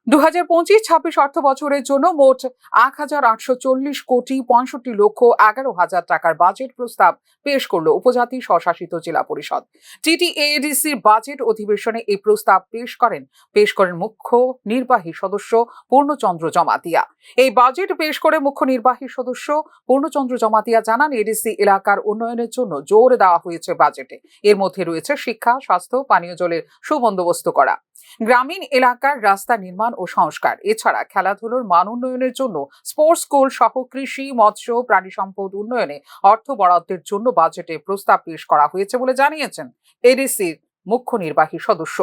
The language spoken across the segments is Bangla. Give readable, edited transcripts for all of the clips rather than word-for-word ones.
2025-26 অর্থ বছরের জন্য মোট 1,840 কোটি 65 লক্ষ 11 হাজার টাকার বাজেট প্রস্তাব পেশ করল উপজাতি স্বশাসিত জেলা পরিষদ। টিটিএডিসির বাজেট অধিবেশনে এই প্রস্তাব পেশ করেন মুখ্য নির্বাহী সদস্য পূর্ণচন্দ্র জমাতিয়া। এই বাজেট পেশ করে মুখ্য নির্বাহী সদস্য পূর্ণচন্দ্র জমাতিয়া জানান, এডিসি এলাকার উন্নয়নের জন্য জোর দেওয়া হয়েছে বাজেটে। এর মধ্যে রয়েছে শিক্ষা, স্বাস্থ্য, পানীয় জলের সুবন্দোবস্ত করা, গ্রামীণ এলাকার রাস্তা নির্মাণ ও সংস্কার, এছাড়া খেলাধুলোর মান উন্নয়নের জন্য স্পোর্টস স্কুল সহ কৃষি, মৎস্য, প্রাণী সম্পদ উন্নয়নে অর্থ বরাদ্দের জন্য বাজেটে প্রস্তাব পেশ করা হয়েছে বলে জানিয়েছেন এডিসির মুখ্য নির্বাহী সদস্য।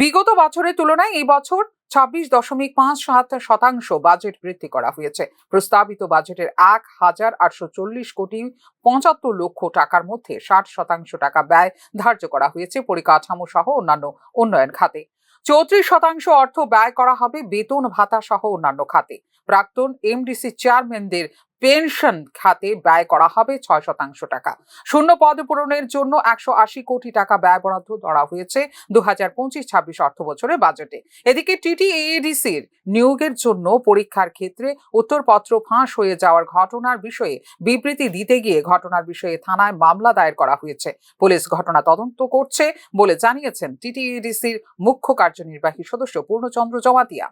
বিগত বছরের তুলনায় এই বছর 26.57% বাজেট বৃদ্ধি করা হয়েছে। প্রস্তাবিত বাজেটের 1,840 কোটি 75 লক্ষ টাকার মধ্যে 60% টাকা ব্যয় ধার্য করা হয়েছে পরিকাঠামো সহ অন্যান্য উন্নয়ন খাতে। 34% অর্থ ব্যয় করা হবে বেতন ভাতা সহ অন্যান্য খাতে। প্রাক্তন এমডিসি চেয়ারম্যানদের পেনশন খাতে ব্যয় করা হবে 6% টাকা। শূন্য পদ পূরণের জন্য 180 কোটি টাকা ব্যয় বরাদ্দ করা হয়েছে 2025-26 অর্থ বছরের বাজেটে। এদিকে টিটিএডিসির নিয়োগের জন্য পরীক্ষার ক্ষেত্রে উত্তরপত্র ফাঁস হয়ে যাওয়ার ঘটনার বিষয়ে বিবৃতি দিতে গিয়ে ঘটনার বিষয়ে থানায় মামলা দায়ের করা হয়েছে। পুলিশ ঘটনা তদন্ত করছে বলে জানিয়েছেন টিটিএডিসির মুখ্য কার্যনির্বাহী সদস্য পূর্ণচন্দ্র জমাতিয়া।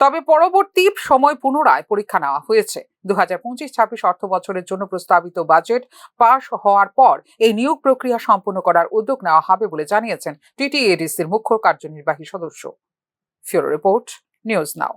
তবে পরবর্তী সময় পুনরায় পরীক্ষা নেওয়া হয়েছে। 2025-26 অর্থ বছরের জন্য প্রস্তাবিত বাজেট পাস হওয়ার পর এই নিয়োগ প্রক্রিয়া সম্পন্ন করার উদ্যোগ নেওয়া হবে বলে জানিয়েছেন টিটিএডিসির মুখ্য কার্যনির্বাহী সদস্য। ফিউরো রিপোর্ট, নিউজ নাও।